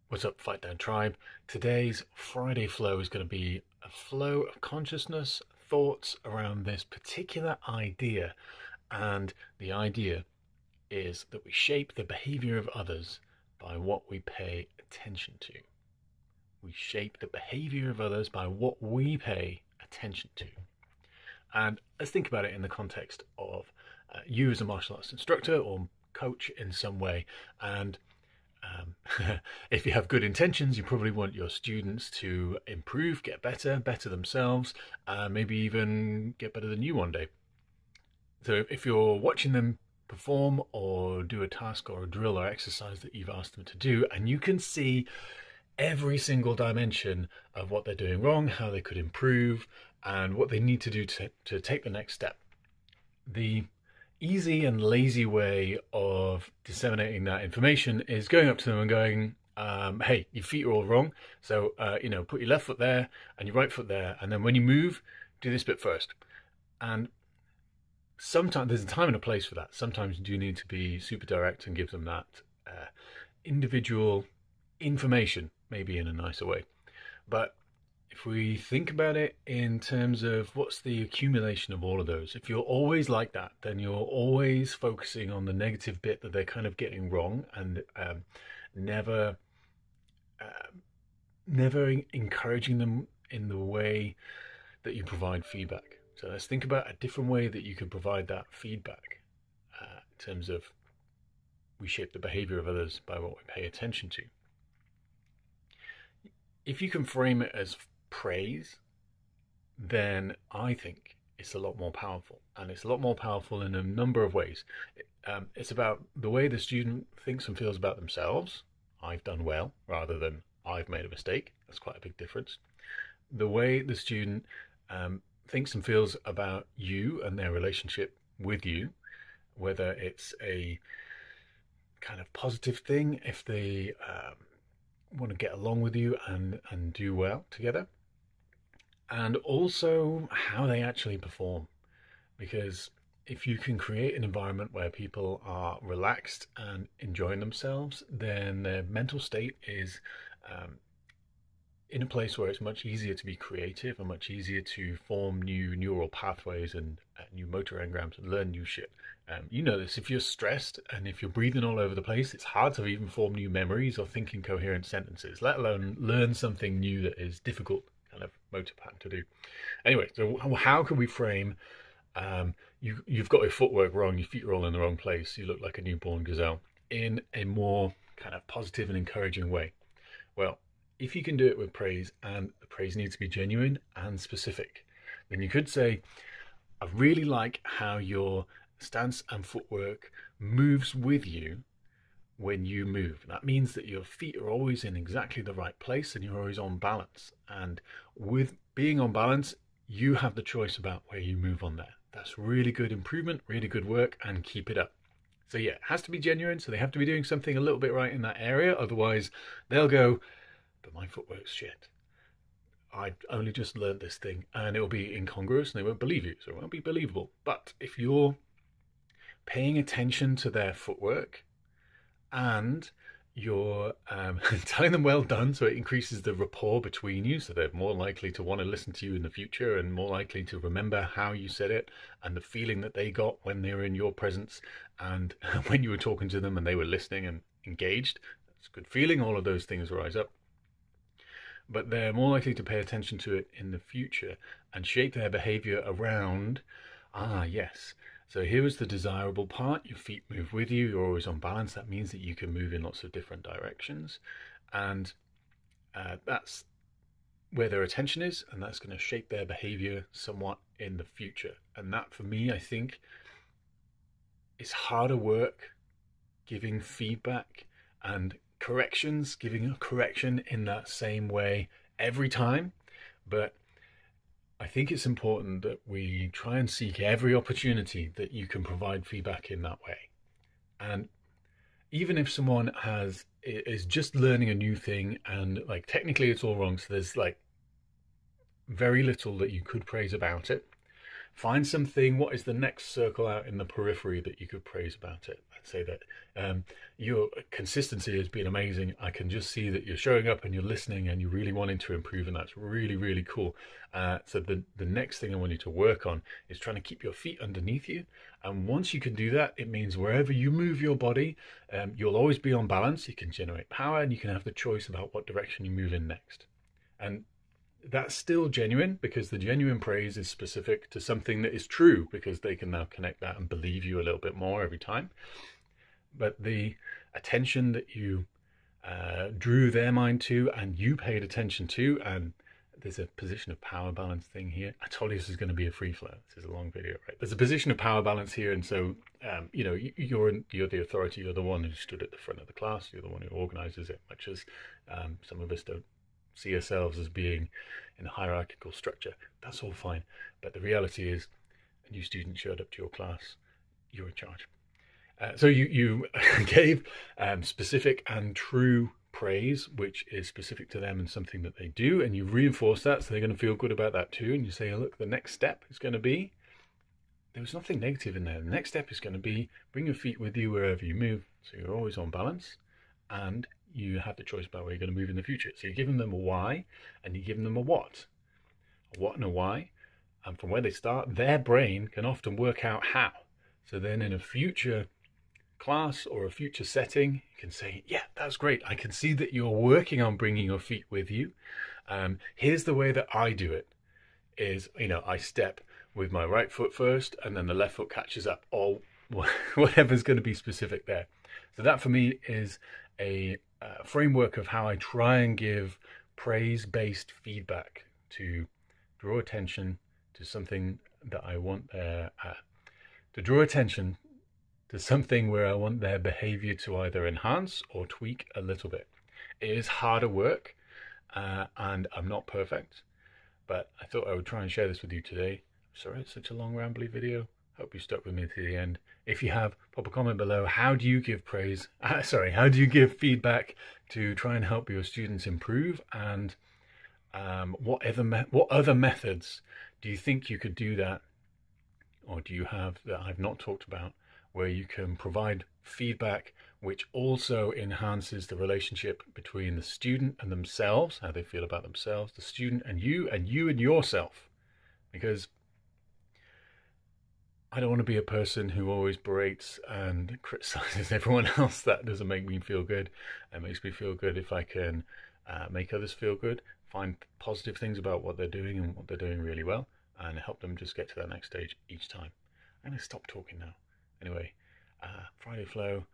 What's up, Fight Down Tribe? Today's Friday flow is going to be a flow of consciousness, thoughts around this particular idea. And the idea is that we shape the behavior of others by what we pay attention to. We shape the behavior of others by what we pay attention to. And let's think about it in the context of you as a martial arts instructor or coach in some way. And if you have good intentions, you probably want your students to improve, get better themselves, maybe even get better than you one day. So if you're watching them perform or do a task or a drill or exercise that you've asked them to do, and you can see every single dimension of what they're doing wrong, how they could improve, and what they need to do to take the next step. The easy and lazy way of disseminating that information is going up to them and going, hey, your feet are all wrong. So, put your left foot there and your right foot there. And then when you move, do this bit first. And sometimes there's a time and a place for that. Sometimes you do need to be super direct and give them that individual information, maybe in a nicer way. But if we think about it in terms of what's the accumulation of all of those, if you're always like that, then you're always focusing on the negative bit that they're kind of getting wrong and never encouraging them in the way that you provide feedback. So let's think about a different way that you could provide that feedback in terms of we shape the behavior of others by what we pay attention to. If you can frame it as praise, then I think it's a lot more powerful, and it's a lot more powerful in a number of ways. It's about the way the student thinks and feels about themselves. I've done well, rather than I've made a mistake. That's quite a big difference. The way the student thinks and feels about you and their relationship with you, whether it's a kind of positive thing, if they want to get along with you and do well together, and also how they actually perform. Because if you can create an environment where people are relaxed and enjoying themselves, then their mental state is in a place where it's much easier to be creative and much easier to form new neural pathways and new motor engrams and learn new shit. You know this, if you're stressed and if you're breathing all over the place, it's hard to even form new memories or think in coherent sentences, let alone learn something new that is difficult kind of motor pattern to do. Anyway, so how can we frame you've got your footwork wrong, your feet are all in the wrong place, you look like a newborn gazelle, in a more kind of positive and encouraging way? Well, if you can do it with praise, and the praise needs to be genuine and specific, then you could say, I really like how your stance and footwork moves with you when you move. That means that your feet are always in exactly the right place and you're always on balance. And with being on balance, you have the choice about where you move on there. That's really good improvement, really good work, and keep it up. So yeah, it has to be genuine. So they have to be doing something a little bit right in that area. Otherwise they'll go, but my footwork's shit. I only just learned this thing, and it'll be incongruous and they won't believe you. So it won't be believable. But if you're paying attention to their footwork and you're telling them well done, so it increases the rapport between you, so they're more likely to want to listen to you in the future and more likely to remember how you said it and the feeling that they got when they were in your presence and when you were talking to them and they were listening and engaged. That's a good feeling. All of those things rise up. But they're more likely to pay attention to it in the future and shape their behavior around, yes, so here is the desirable part. Your feet move with you. You're always on balance. That means that you can move in lots of different directions. And that's where their attention is. And that's going to shape their behavior somewhat in the future. And that, for me, I think is harder work, giving feedback and corrections, giving a correction in that same way every time. But I think it's important that we try and seek every opportunity that you can provide feedback in that way. And even if someone is just learning a new thing and like technically it's all wrong, so there's like very little that you could praise about it, find something. What is the next circle out in the periphery that you could praise about it? and say that your consistency has been amazing. I can just see that you're showing up and you're listening and you're really wanting to improve, and that's really, really cool. So the next thing I want you to work on is trying to keep your feet underneath you. And once you can do that, it means wherever you move your body, you'll always be on balance. You can generate power and you can have the choice about what direction you move in next. And that's still genuine, because the genuine praise is specific to something that is true, because they can now connect that and believe you a little bit more every time. But the attention that you drew their mind to and you paid attention to, and there's a position of power balance thing here. I told you this is going to be a free flow. This is a long video, right? There's a position of power balance here, and so you know, you're the authority. You're the one who stood at the front of the class. You're the one who organizes it. Much as some of us don't see ourselves as being in a hierarchical structure. That's all fine, but the reality is, a new student showed up to your class. You're in charge. So you gave specific and true praise, which is specific to them and something that they do, and you reinforce that, so they're going to feel good about that too. And you say, oh, look, the next step is going to be, there was nothing negative in there. The next step is going to be, bring your feet with you wherever you move, so you're always on balance, and you have the choice about where you're going to move in the future. So you're giving them a why, and you're giving them a what and a why, and from where they start, their brain can often work out how. So then in a future class or a future setting, you can say, yeah, that's great. I can see that you're working on bringing your feet with you. Here's the way that I do it is, you know, I step with my right foot first, and then the left foot catches up, or whatever's going to be specific there. So that for me is a framework of how I try and give praise-based feedback to draw attention to something that I want to draw attention to something where I want their behavior to either enhance or tweak a little bit. It is harder work, and I'm not perfect, but I thought I would try and share this with you today. Sorry it's such a long rambly video. Hope you stuck with me to the end. If you have, pop a comment below. How do you give praise? How do you give feedback to try and help your students improve? And what other methods do you think you could do that, or do you have that I've not talked about, where you can provide feedback which also enhances the relationship between the student and themselves, how they feel about themselves, the student and you and yourself? Because I don't want to be a person who always berates and criticizes everyone else. That doesn't make me feel good. It makes me feel good if I can make others feel good, find positive things about what they're doing and what they're doing really well, and help them just get to that next stage each time. I'm going to stop talking now. Anyway, Friday Flow.